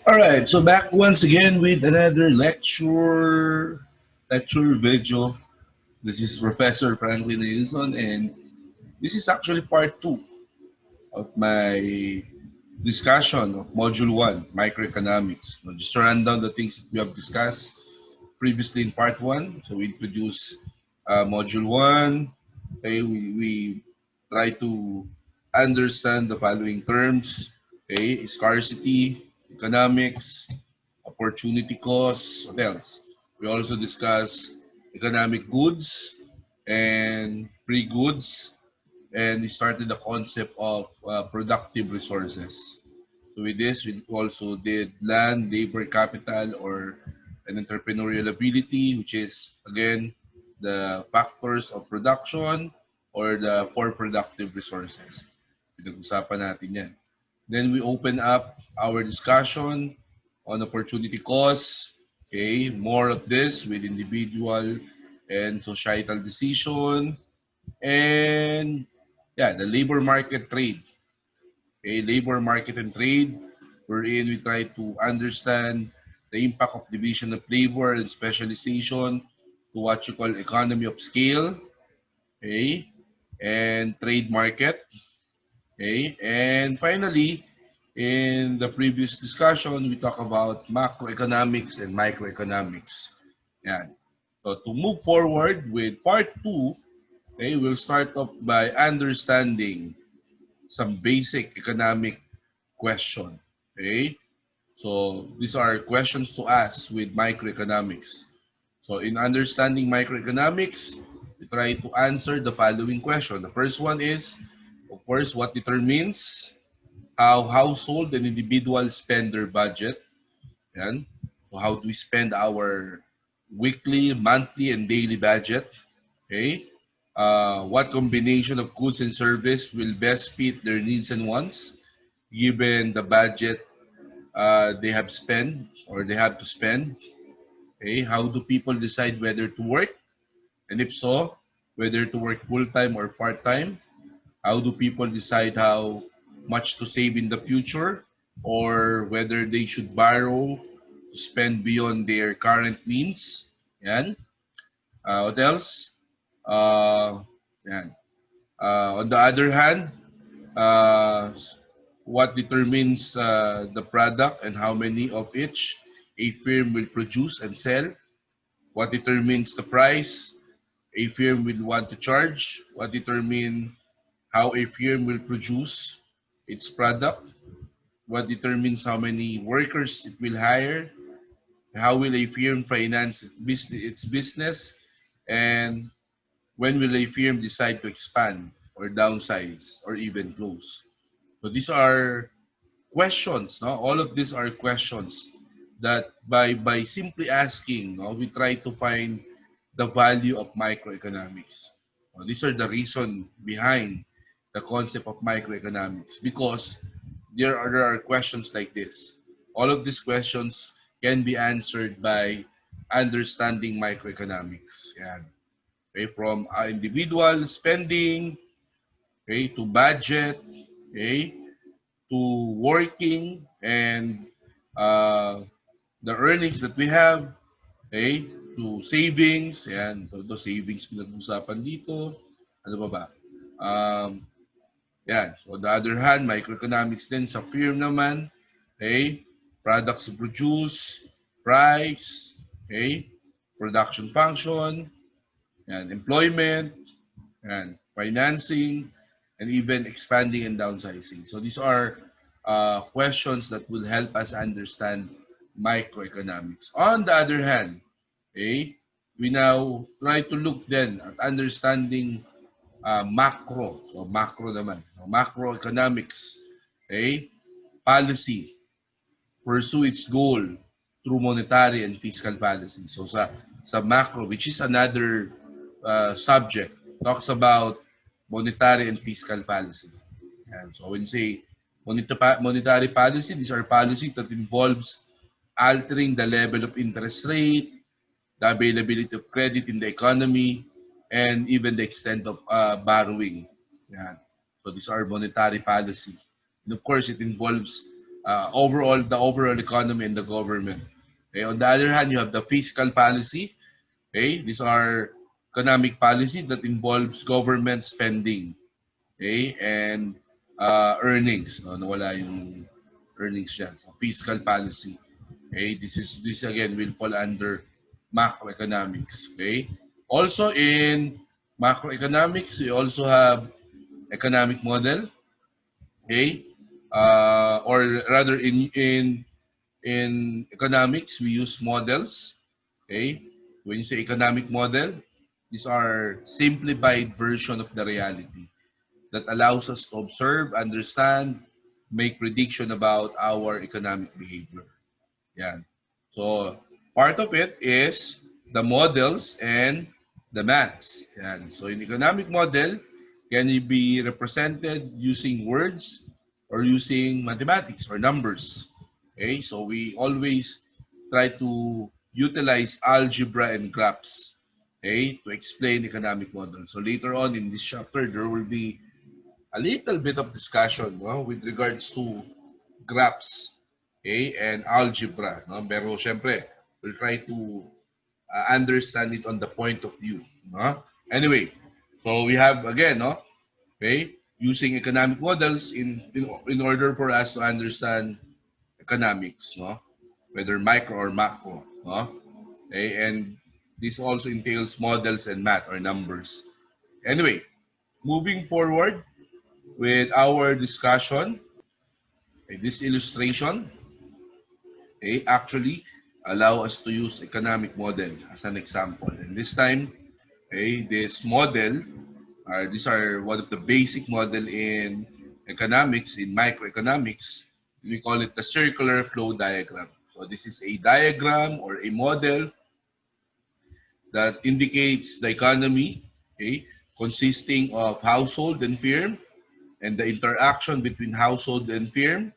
All right, so back once again with another lecture video. This is Professor Franklin Ayuson, and this is actually part two of my discussion of Module 1, Microeconomics. Now, just to run down the things that we have discussed previously in part 1. So we introduce Module 1. Okay, we try to understand the following terms. Okay, scarcity, economics, opportunity costs, what else? We also discuss economic goods and free goods, and we started the concept of productive resources. So with this, we also did land, labor capital, or an entrepreneurial ability, which is, again, the factors of production or the four productive resources. Pinag-usapan natin yan. Then we open up our discussion on opportunity costs. Okay, more of this with individual and societal decision. And yeah, the labor market trade. Okay, labor market and trade, wherein we try to understand the impact of division of labor and specialization to what you call economy of scale, okay, and trade market. Okay, and finally, in the previous discussion, we talk about macroeconomics and microeconomics. Yeah. So to move forward with part two, okay, we'll start off by understanding some basic economic question. Okay, so these are questions to ask with microeconomics. So in understanding microeconomics, we try to answer the following question. The first one is, of course, what determines how household and individual spend their budget. Yan. So how do we spend our weekly, monthly, and daily budget? Okay. What combination of goods and service will best fit their needs and wants given the budget they have spent or they have to spend? Okay. How do people decide whether to work? And if so, whether to work full-time or part-time? How do people decide how much to save in the future or whether they should borrow to spend beyond their current means? Yan. What else? Uh, yan. On the other hand, uh, what determines the product and how many of each a firm will produce and sell? What determines the price a firm will want to charge? What determines how a firm will produce its product? What determines how many workers it will hire? How will a firm finance its business? And when will a firm decide to expand or downsize or even close? So these are questions. No? All of these are questions that by simply asking, no, we try to find the value of microeconomics. These are the reason behind the concept of microeconomics because there are questions like this. All of these questions can be answered by understanding microeconomics. Yan. Okay, from individual spending, okay, to budget, okay, to working and uh, the earnings that we have, okay, to savings, yan, to savings pinag-usapan dito, ano pa ba? Um, yan, so on the other hand, microeconomics din sa firm naman, okay, products to produce, price, okay, production function, yan, employment, yan, financing, and even expanding and downsizing. So these are questions that will help us understand microeconomics. On the other hand, okay, we now try to look then at understanding macro. So macro naman. Macroeconomics. Okay? Policy. Pursue its goal through monetary and fiscal policy. So sa macro, which is another subject, talks about monetary and fiscal policy. And so when you say monetary policy, these are policies that involves altering the level of interest rate, the availability of credit in the economy, and even the extent of borrowing. Yan. So these are monetary policy. And of course, it involves the overall economy and the government. Okay? On the other hand, you have the fiscal policy. Okay? These are economic policy that involves government spending. Okay? And earnings. No? Nawala yung earnings dyan. So, fiscal policy. Okay? This again will fall under macroeconomics. Okay? Also in macroeconomics, we also have economic model. Okay? Or rather in economics, we use models. Okay? When you say economic model, these are simplified version of the reality that allows us to observe, understand, make prediction about our economic behavior. Yan. So, part of it is the models and the maths. Yan. So, in economic model, can it be represented using words or using mathematics or numbers? Okay, so we always try to utilize algebra and graphs, okay, to explain economic model. So later on in this chapter, there will be a little bit of discussion, no, with regards to graphs, okay, and algebra. No? Pero syempre, we'll try to understand it on the point of view. No? Anyway, so we have again, no, okay, using economic models in order for us to understand economics, no, whether micro or macro. No? Okay, and this also entails models and math or numbers. Anyway, moving forward with our discussion, okay, this illustration, okay, actually allow us to use economic model as an example. And this time, okay, this model, these are one of the basic model in economics, in microeconomics. We call it the circular flow diagram. So this is a diagram or a model that indicates the economy, okay, consisting of household and firm, and the interaction between household and firm,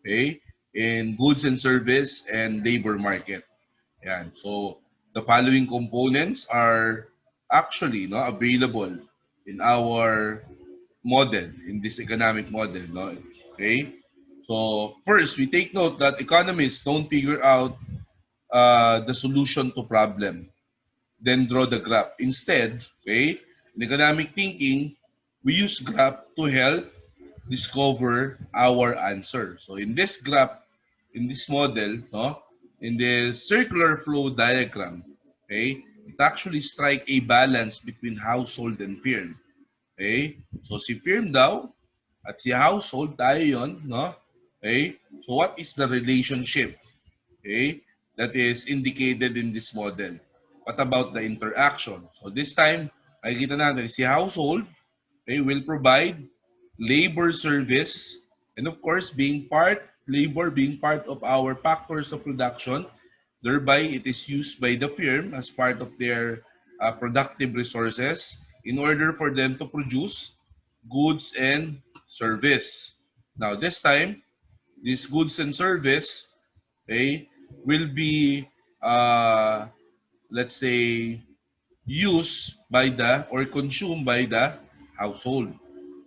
okay, in goods and service and labor market. Yan. So the following components are actually, no, available in our model, in this economic model. No? Okay. So first, we take note that economists don't figure out the solution to problem, then draw the graph. Instead, okay, in economic thinking, we use graph to help discover our answer. So in this graph, in this model, no, in this circular flow diagram, okay, it actually strike a balance between household and firm. Okay? So si firm daw at si household tayo yon, no? Okay? So what is the relationship? Okay? That is indicated in this model. What about the interaction? So this time, makikita natin si household, okay, will provide labor service, and of course labor being part of our factors of production, thereby it is used by the firm as part of their productive resources in order for them to produce goods and service. Now this time, these goods and service, okay, will be let's say used by the or consumed by the household.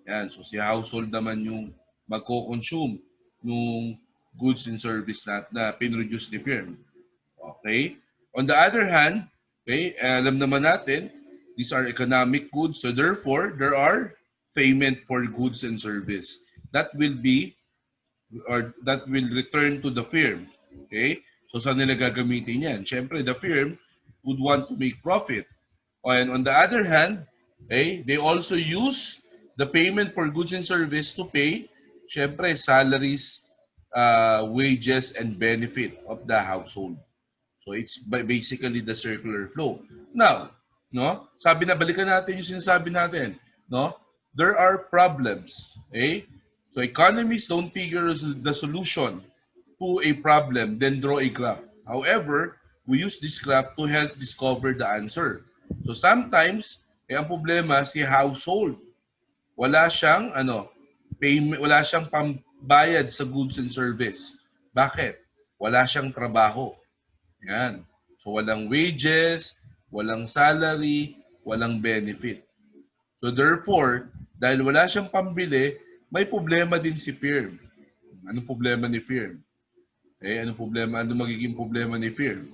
Yan. So si household naman yung magko-consume nung goods and service na pinroduce ni firm. Okay? On the other hand, okay, alam naman natin, these are economic goods. So therefore, there are payment for goods and service. That will be or that will return to the firm. Okay? So saan nila gagamitin yan? Siyempre, the firm would want to make profit. And on the other hand, okay, they also use the payment for goods and service to pay, syempre, salaries, wages, and benefit of the household. So it's basically the circular flow. Now, no, sabi na balikan natin yung sinasabi natin, no? There are problems, okay? So economists don't figure the solution to a problem then draw a graph. However, we use this graph to help discover the answer. So sometimes, ang problema si household, wala siyang payment, wala siyang pambayad sa goods and service. Bakit? Wala siyang trabaho. Yan. So walang wages, walang salary, walang benefit. So therefore, dahil wala siyang pambili, may problema din si firm. Anong problema ni firm? Anong magiging problema ni firm?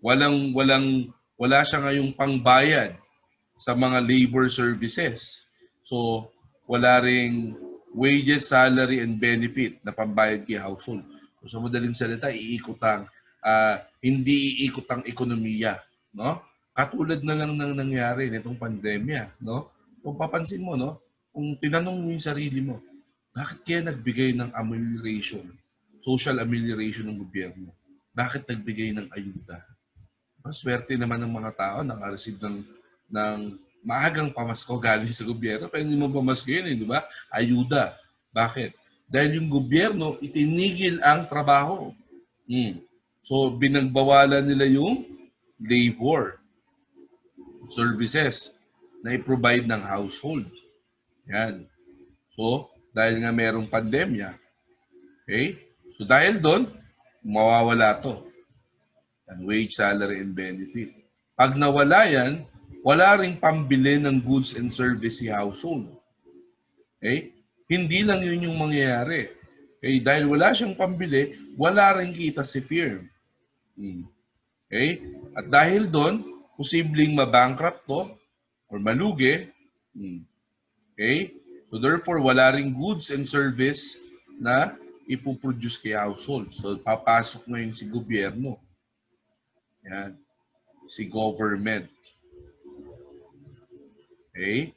Wala siya ngayong pangbayad sa mga labor services. So, wala ring wages, salary, and benefit na pambayad kay household. So, sa madaling salita, hindi iikot ang ekonomiya. No? Katulad na lang ng nangyari nitong pandemya. No? Kung papansin mo, no? Kung tinanong mo yung sarili mo, bakit kaya nagbigay ng amelioration, social amelioration ng gobyerno? Bakit nagbigay ng ayuda? Swerte naman ng mga tao naka-receive ng maagang pamasko galing sa gobyerno. Pero hindi mo pamasko yun, di ba? Ayuda. Bakit? Dahil yung gobyerno itinigil ang trabaho. So, binagbawalan nila yung labor services na i-provide ng household. Yan. So, dahil nga merong pandemya, okay? So, dahil doon, mawawala to. And wage, salary, and benefit. Pag nawala yan, wala ring pambili ng goods and service si household. Okay? Hindi lang yun yung mangyayari. Okay? Dahil wala siyang pambili, wala ring kita si firm. Okay? At dahil doon, posibleng mabankrupt to or malugi. Okay? So therefore, wala ring goods and service na ipoproduce kay household. So papasok ngayon si gobyerno. Yan. Si government. Okay?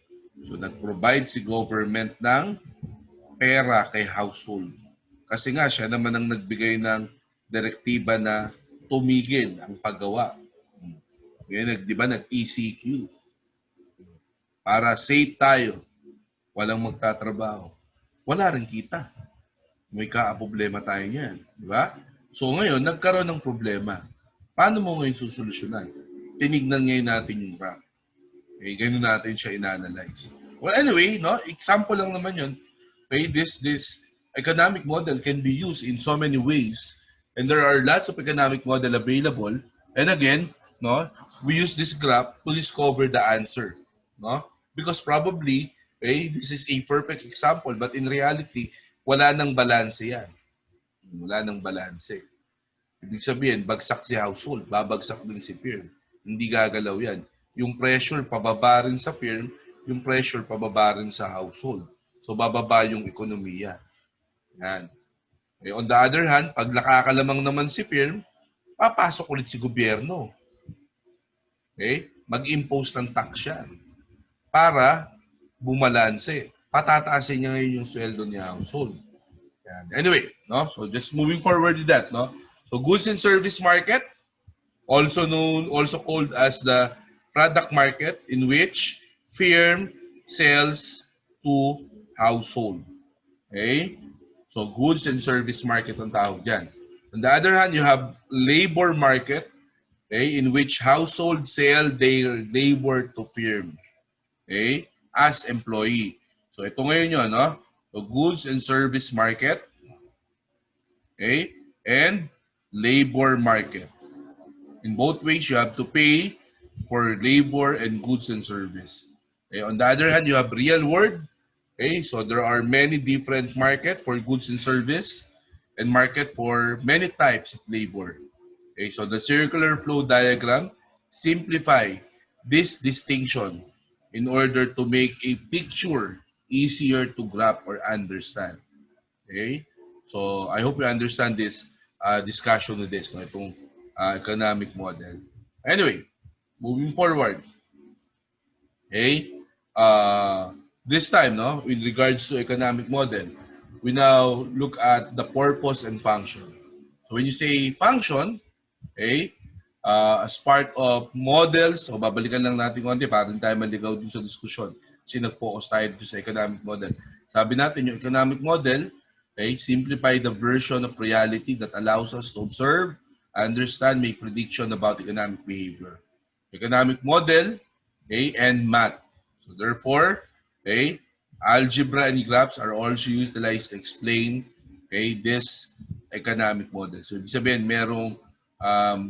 So, nag-provide si government ng pera kay household. Kasi nga, siya naman ang nagbigay ng direktiba na tumigil ang paggawa. Ngayon, di ba, nag-ECQ. Para safe tayo. Walang magtatrabaho. Wala rin kita. May ka-problema tayo niyan. Di ba? So, ngayon, nagkaroon ng problema. Paano mo ngayon susolusyonan? Tinignan ngayon natin yung graph. Okay, ganun natin siya in-analyze. Well, anyway, no, example lang naman yun. Okay, this economic model can be used in so many ways. And there are lots of economic model available. And again, no, we use this graph to discover the answer. No? Because probably, okay, this is a perfect example. But in reality, wala nang balanse yan. Wala nang balanse. Ibig sabihin, bagsak si household, babagsak din si firm. Hindi gagalaw yan. Yung pressure pababa rin sa firm, yung pressure pababa rin sa household. So, bababa yung ekonomiya. Yan. Okay, on the other hand, pag nakakalamang naman si firm, papasok ulit si gobyerno. Okay? Mag-impose ng tax yan para bumalanse. Patataasin niya ngayon yung sweldo ni household. Yan. Anyway, no? So, just moving forward with that, no? So, goods and service market, also called as the product market, in which firm sells to household. Okay? So, goods and service market ang tawag dyan. On the other hand, you have labor market, okay, in which household sell their labor to firm, okay, as employee. So, ito ngayon yun, no? So, goods and service market, okay, and labor market. In both ways, you have to pay for labor and goods and service. Okay? On the other hand, you have real world. Okay? So there are many different market for goods and service and market for many types of labor. Okay? So the circular flow diagram simplify this distinction in order to make a picture easier to grasp or understand. Okay? So I hope you understand this discussion with this, no? Itong economic model. Anyway, moving forward. Okay? This time, no, with regards to economic model, we now look at the purpose and function. So when you say function, okay, as part of models, so babalikan lang natin konti para hindi tayo maligaw dun sa diskusyon. Kasi nag-focus tayo dito sa economic model. Sabi natin, yung economic model, okay, simplify the version of reality that allows us to observe, understand, make prediction about economic behavior. Economic model, okay, and math. So therefore, okay, algebra and graphs are also utilized to explain, okay, this economic model. So ibig sabihin, merong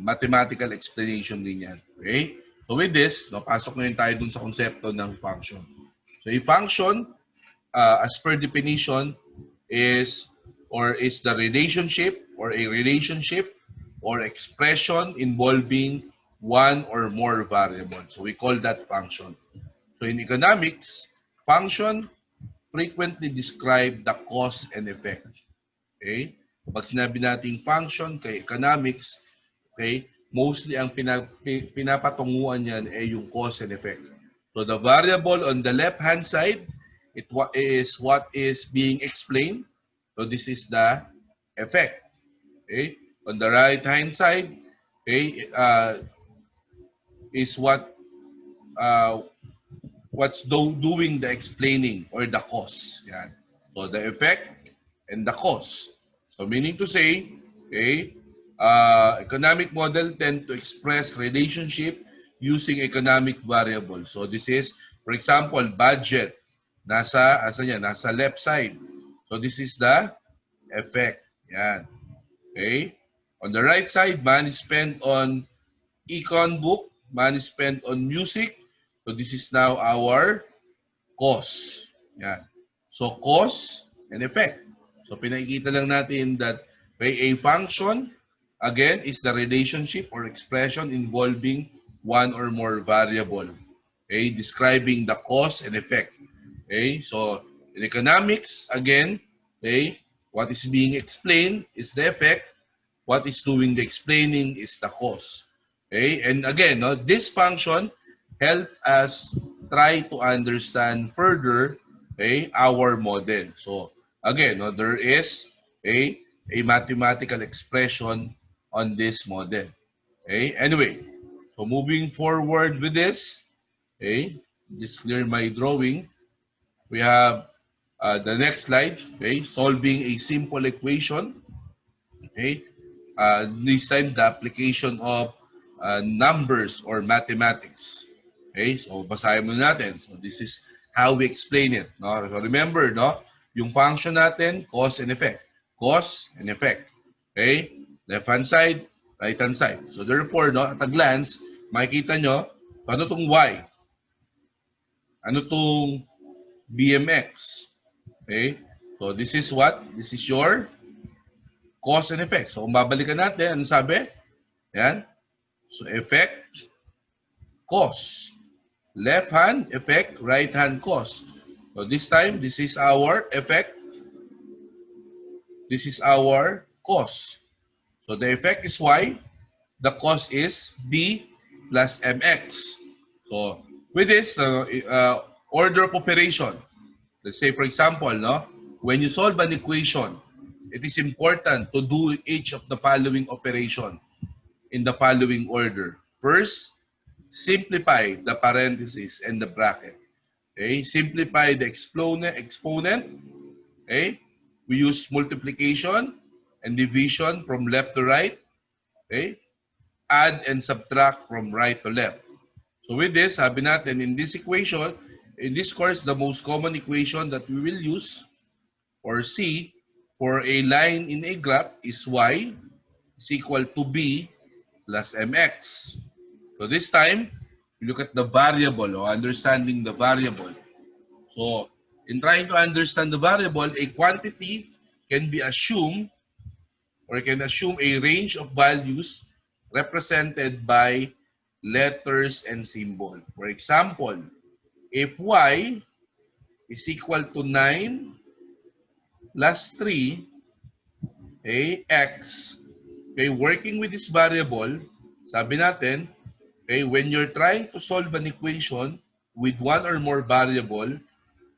mathematical explanation din yan. Okay? So with this, no, pasok ngayon tayo dun sa konsepto ng function. So a function, as per definition, is or is the relationship or a relationship or expression involving one or more variables. So we call that function. So in economics, function frequently describe the cause and effect. Okay? Pag sinabi nating function kay economics, okay, mostly ang pinapatunguhan niyan ay yung cause and effect. So the variable on the left-hand side, is what is being explained. So this is the effect. Okay? On the right-hand side, okay, is uh, doing the explaining or the cause. Yan. So the effect and the cause. So meaning to say, okay, economic model tend to express relationship using economic variables. So this is, for example, budget. Nasa left side. So this is the effect. Yan. Okay? On the right side, money spent on econ book, money spent on music. So this is now our cause. Yan. So cause and effect. So pinakikita lang natin that a function, again, is the relationship or expression involving one or more variable. Okay, describing the cause and effect. Okay, so in economics, again, okay, what is being explained is the effect. What is doing the explaining is the cause. Okay, and again, no, this function helps us try to understand further, okay, our model. So again, no, there is a mathematical expression on this model. Okay, anyway, so moving forward with this, okay, just clear my drawing. We have the next slide, okay, solving a simple equation. Okay, this time the application of numbers or mathematics. Okay, so basahin mo natin. So this is how we explain it. No? So remember, no, yung function natin, cause and effect. Cause and effect. Okay, left hand side, right hand side. So therefore, no, at a glance, makikita nyo, ano tong y? Ano tong BMX? Okay, so this is what? This is your cause and effect. So kung babalikan natin, ano sabi? Yan. So effect, cause. Left hand, effect, right hand, cause. So this time, this is our effect. This is our cause. So the effect is y. The cause is b plus mx. So with this, order of operation. Let's say for example, no, when you solve an equation, it is important to do each of the following operation in the following order. First, simplify the parentheses and the bracket. Okay, simplify the exponent. Okay, we use multiplication and division from left to right. Okay, add and subtract from right to left. So with this, sabi natin in this equation, in this course, the most common equation that we will use or see for a line in a graph is y is equal to b plus mx. So this time, we look at the variable or understanding the variable. So in trying to understand the variable, a quantity can be assumed or can assume a range of values represented by letters and symbol. For example, if y is equal to 9 plus 3, okay, x, okay, working with this variable, sabi natin, okay, when you're trying to solve an equation with one or more variable,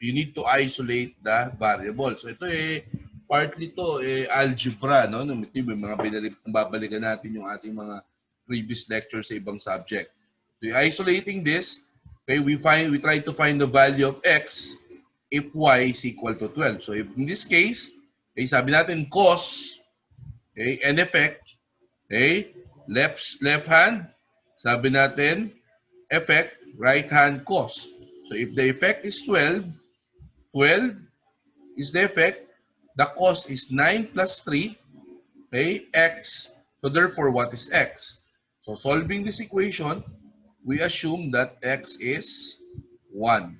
you need to isolate the variable. So ito partly to algebra, no? Ito yung mga babalikan natin yung ating mga previous lectures sa ibang subject. So isolating this, okay, we try to find the value of x if y is equal to 12. So if in this case, okay, sabi natin cos, okay, and effect, okay, left hand, sabi natin effect, right hand cos. So if the effect is 12 is the effect, the cos is 9 plus 3, okay, x. So therefore, what is x? So solving this equation, we assume that x is 1.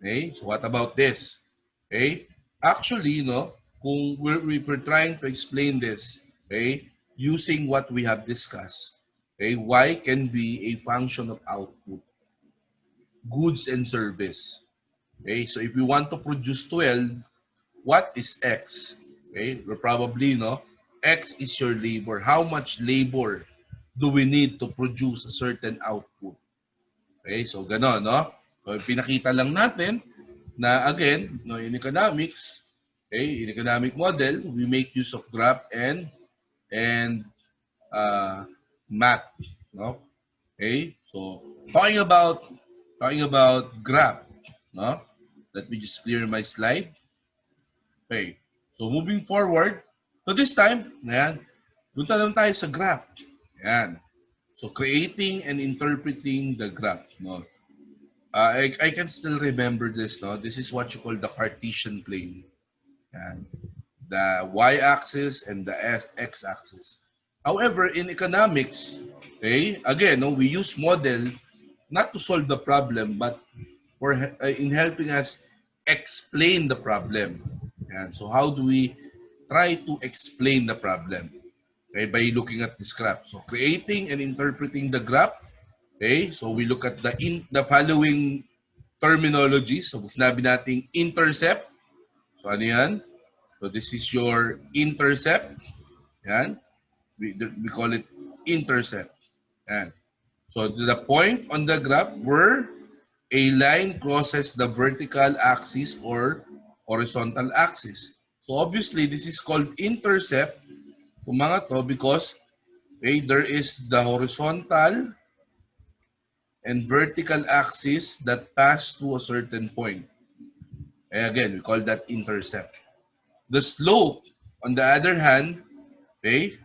Okay, so what about this? Okay, actually, no, kung we're trying to explain this, okay, using what we have discussed, okay, y can be a function of output, goods and service. Okay, so if we want to produce 12, what is X? Okay, we're probably, X is your labor. How much labor do we need to produce a certain output? Okay, so gano'n, no? So, pinakita lang natin na again, no, in economics, okay, in economic model, we make use of graph and uh, math, no? Okay, so talking about graph, no? Let me just clear my slide. Okay, so moving forward, so this time, ayan, punta lang tayo sa graph. Ayan. So creating and interpreting the graph, no? I can still remember this, no? This is what you call the Cartesian plane. Ayan. The y-axis and the x-axis. However, in economics, okay, again, no, we use model not to solve the problem, but for in helping us explain the problem. And so how do we try to explain the problem? Okay, by looking at this graph. So creating and interpreting the graph. Okay, so we look at the following terminologies. So sinabi nating intercept. So ano yan? So this is your intercept. Yan. We call it intercept. Yan. So the point on the graph where a line crosses the vertical axis or horizontal axis. So obviously, this is called intercept, kung mga to, because there is the horizontal and vertical axis that pass to a certain point. Again, we call that intercept. The slope, on the other hand, okay,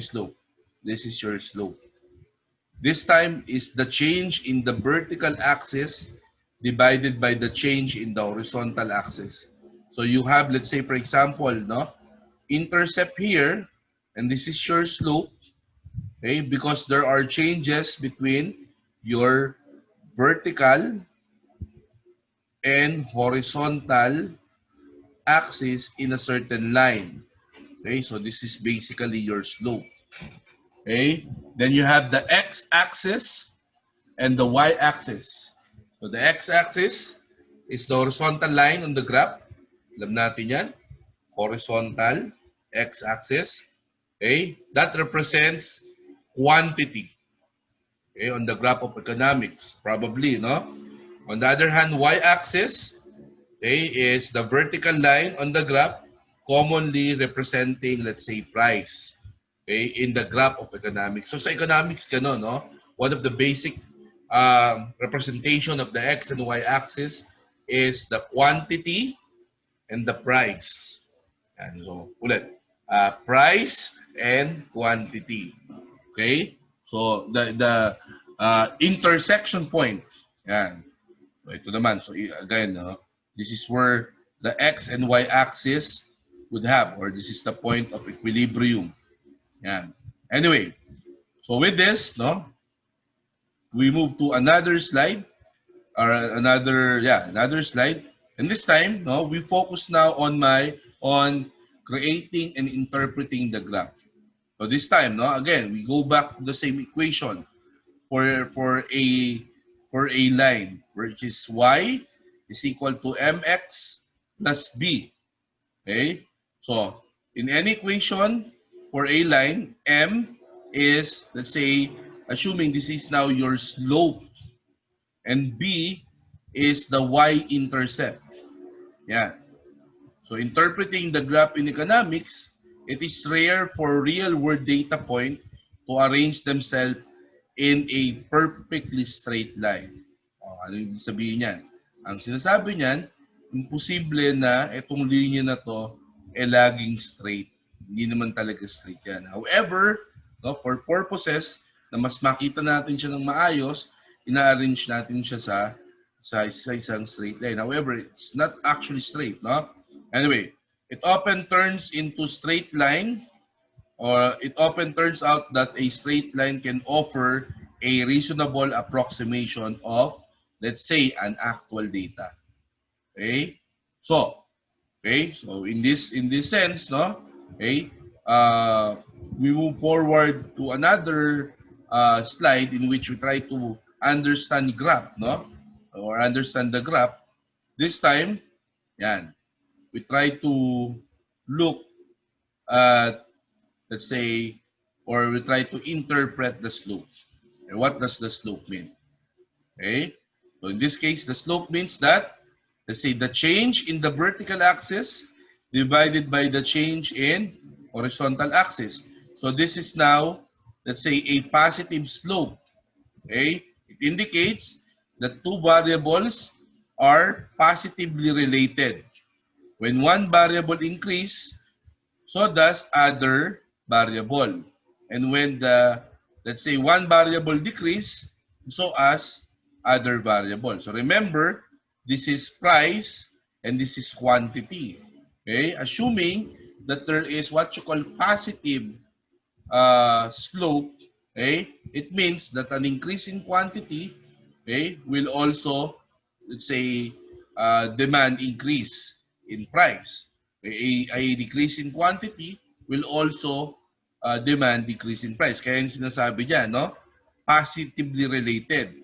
slope. This is your slope. This time is the change in the vertical axis divided by the change in the horizontal axis. So you have, let's say, for example, no, intercept here, and this is your slope, okay, because there are changes between your vertical and horizontal axis in a certain line. Okay, so this is basically your slope. Okay, then you have the x-axis and the y-axis. So the x-axis is the horizontal line on the graph. Alam natin yan. Horizontal x-axis. Okay, that represents quantity. Okay, on the graph of economics, probably, no? On the other hand, y-axis, okay, is the vertical line on the graph, commonly representing, let's say, price. Okay, in the graph of economics. So sa economics, gano'n, no? One of the basic representation of the x and y axis is the quantity and the price. And so, ulit, price and quantity. Okay? So, the intersection point. Yan. So, ito naman. So, again, this is where the x and y axis would have, or this is the point of equilibrium. Yan. Anyway, so with this, no, we move to another slide, or another slide. And this time, no, we focus now on creating and interpreting the graph. So this time, no, again, we go back to the same equation for a line, which is y is equal to mx plus b. Okay? So, in any equation for a line, m is, let's say, assuming this is now your slope, and b is the y-intercept. Yeah. So, interpreting the graph in economics, it is rare for real-world data point to arrange themselves in a perfectly straight line. Ano yung sabihin niyan? Ang sinasabi niyan, imposible na itong linya na to laging straight. Hindi naman talaga straight yan. However, no, for purposes na mas makita natin siya ng maayos, ina-arrange natin siya sa isang straight line. However, it's not actually straight, no? Anyway, it often turns into straight line, or it often turns out that a straight line can offer a reasonable approximation of, let's say, an actual data. Okay? So, Okay? So in this sense, no? Okay? We move forward to another slide in which we try to understand graph, no? Or understand the graph. This time, yan, we try to look at, let's say, or we try to interpret the slope. And what does the slope mean? Okay? So in this case, the slope means that, let's say, the change in the vertical axis divided by the change in horizontal axis. So this is now, let's say, a positive slope. Okay? It indicates that two variables are positively related. When one variable increase, so does other variable. And when the, let's say, one variable decrease, so as other variable. So remember, this is price and this is quantity. Okay? Assuming that there is what you call positive slope, okay, it means that an increase in quantity, okay, will also, let's say, demand increase in price. A decrease in quantity will also demand decrease in price. Kaya yung sinasabi dyan, no? Positively related.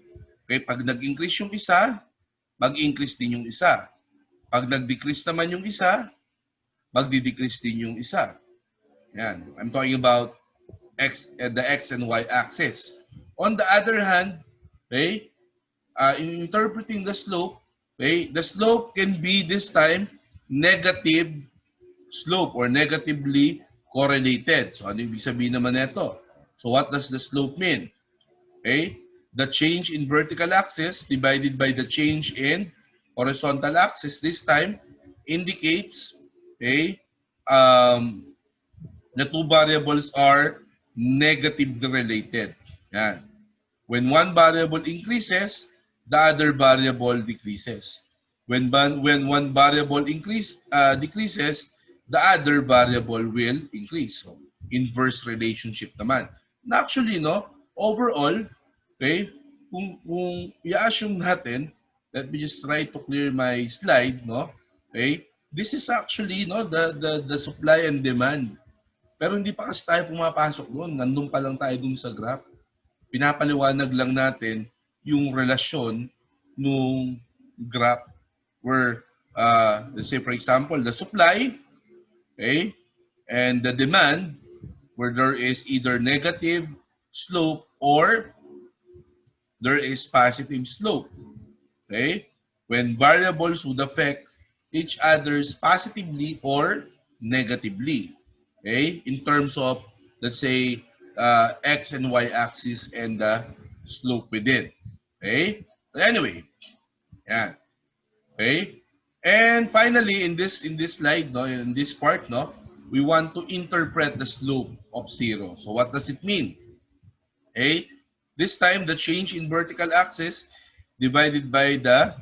Okay, pag nag-increase yung isa, mag-increase din yung isa. Pag nag-decrease naman yung isa, magdi-decrease din yung isa. Yan. I'm talking about the x and y axis. On the other hand, okay, in interpreting the slope, okay, the slope can be this time negative slope or negatively correlated. So ano ibig sabihin naman nito? So what does the slope mean? Okay, the change in vertical axis divided by the change in horizontal axis this time indicates, okay, the two variables are negatively related. Yan. When one variable increases, the other variable decreases. When one variable decreases, the other variable will increase. So, inverse relationship naman. Na actually, no, overall, okay, kung i-assume natin, let me just try to clear my slide, no? Okay? This is actually, no, the supply and demand. Pero hindi pa kasi tayo pumapasok doon. Nandun pa lang tayo doon sa graph. Pinapaliwanag lang natin yung relasyon nung graph where, let's say for example, the supply, okay, and the demand where there is either negative slope or there is positive slope. Okay? When variables would affect each other's positively or negatively. Okay? In terms of, let's say, x and y axis and the slope within. Okay? But anyway, yeah. Okay? And finally, in this slide, no, in this part, no, we want to interpret the slope of zero. So what does it mean? Okay? This time, the change in vertical axis divided by the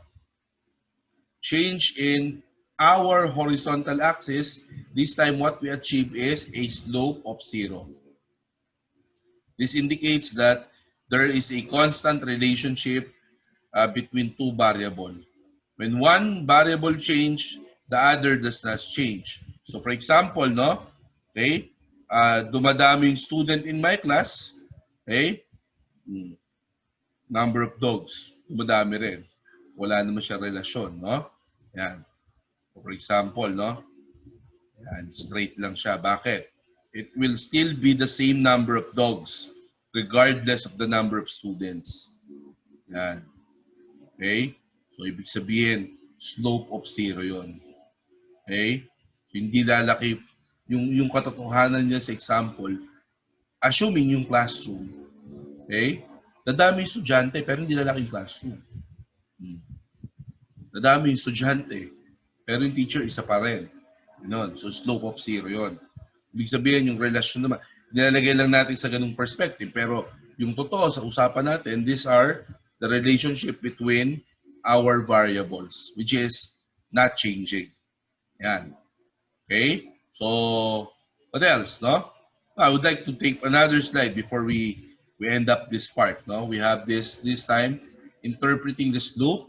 change in our horizontal axis, this time what we achieve is a slope of zero. This indicates that there is a constant relationship between two variables. When one variable change, the other does not change. So for example, no, okay, dumadami yung student in my class, okay, number of dogs, dumadami rin. Wala naman siya relasyon, no? Yan. For example, no, yan, straight lang siya. Bakit? It will still be the same number of dogs regardless of the number of students. Yan. Okay? So, ibig sabihin, slope of zero yon. Okay? So, hindi lalaki yung katotohanan niya sa example, assuming yung classroom. Okay? Dadami yung estudyante pero hindi lalaki yung classroom. Dadami yung estudyante pero yung teacher isa pa rin. Yun. So, slope of zero yon. Ibig sabihin, yung relasyon naman, nilalagay lang natin sa ganung perspective. Pero yung totoo sa usapan natin, these are the relationship between our variables, which is not changing. Yan. Okay? So, what else, no? I would like to take another slide before we end up this part, no? We have this time, interpreting the slope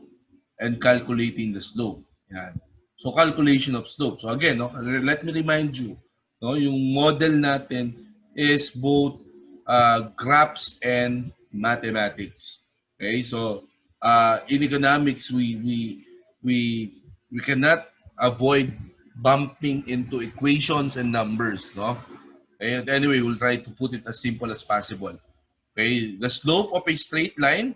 and calculating the slope. Yan. So calculation of slope. So again, no, let me remind you, no, yung model natin is both graphs and mathematics. Okay? So in economics we we cannot avoid bumping into equations and numbers, no? Okay? Anyway, we'll try to put it as simple as possible. Okay? The slope of a straight line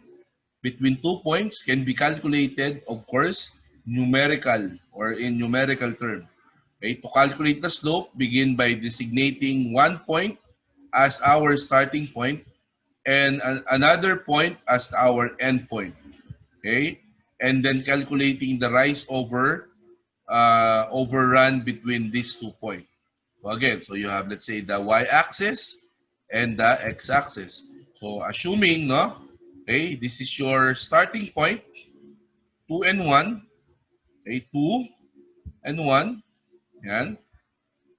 between 2 points can be calculated, of course, numerical or in numerical term. Okay, to calculate the slope, begin by designating 1 point as our starting point and another point as our end point. Okay, and then calculating the rise overrun between these 2 points. So again, so you have, let's say, the y-axis and the x-axis. So assuming, no, okay, this is your starting point, 2 and 1, okay, 2 and 1, yan,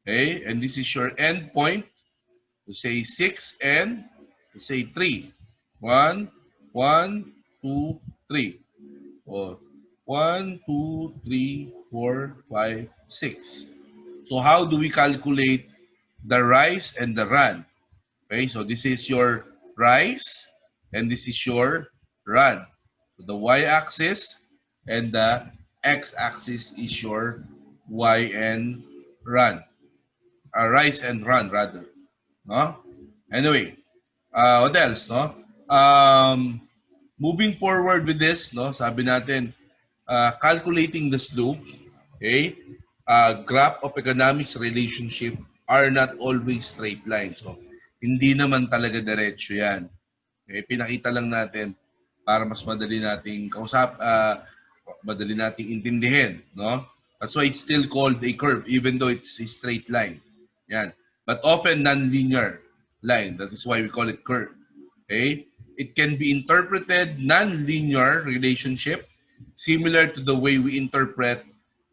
okay, and this is your end point, to say 6 and to say 3. 1, 1, 2, 3. Or 1, 2, 3, 4, 5, 6. So how do we calculate the rise and the run? Okay, so this is your rise and this is your run. So the y-axis and the x-axis is your y and run. Rise and run rather. No? Anyway, what else? No? Moving forward with this, no? Sabi natin, calculating the slope, okay? Graph of economics relationship are not always straight lines. So, hindi naman talaga diretso yan. Okay? Pinakita lang natin para mas madali nating madali nating intindihin, no? That's why it's still called a curve even though it's a straight line. Yan. But often non-linear line. That is why we call it curve. Okay? It can be interpreted non-linear relationship similar to the way we interpret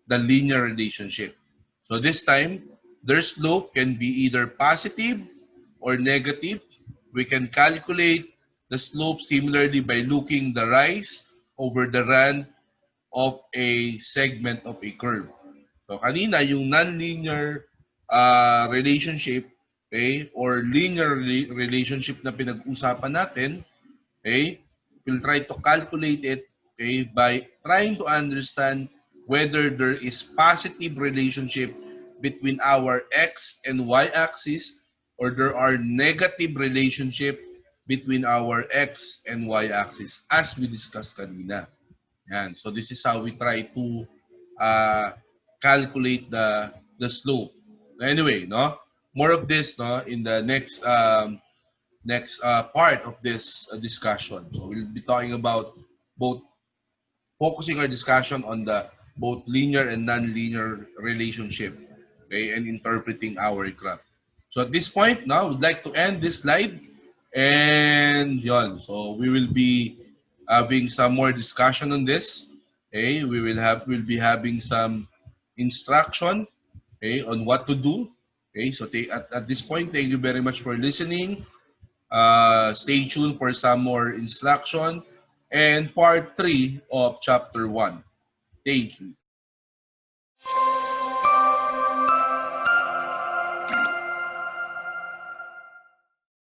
the linear relationship. So this time, their slope can be either positive or negative. We can calculate the slope similarly by looking the rise over the run of a segment of a curve. So kanina, yung non-linear relationship, okay, or linear relationship na pinag-usapan natin, okay, we'll try to calculate it, okay, by trying to understand whether there is positive relationship between our x and y axis or there are negative relationship between our x and y axis as we discussed kanina. Yan. So this is how we try to uh, calculate the slope. Anyway, no, more of this, no, in the next part of this discussion. So we'll be talking about both, focusing our discussion on the both linear and non-linear relationship, okay, and interpreting our graph. So at this point, now, I would like to end this slide. And yon, so we will be having some more discussion on this. Okay, we'll be having some instruction, okay, on what to do. Okay, so at this point, thank you very much for listening. Stay tuned for some more instruction and part 3 of chapter 1. Thank you.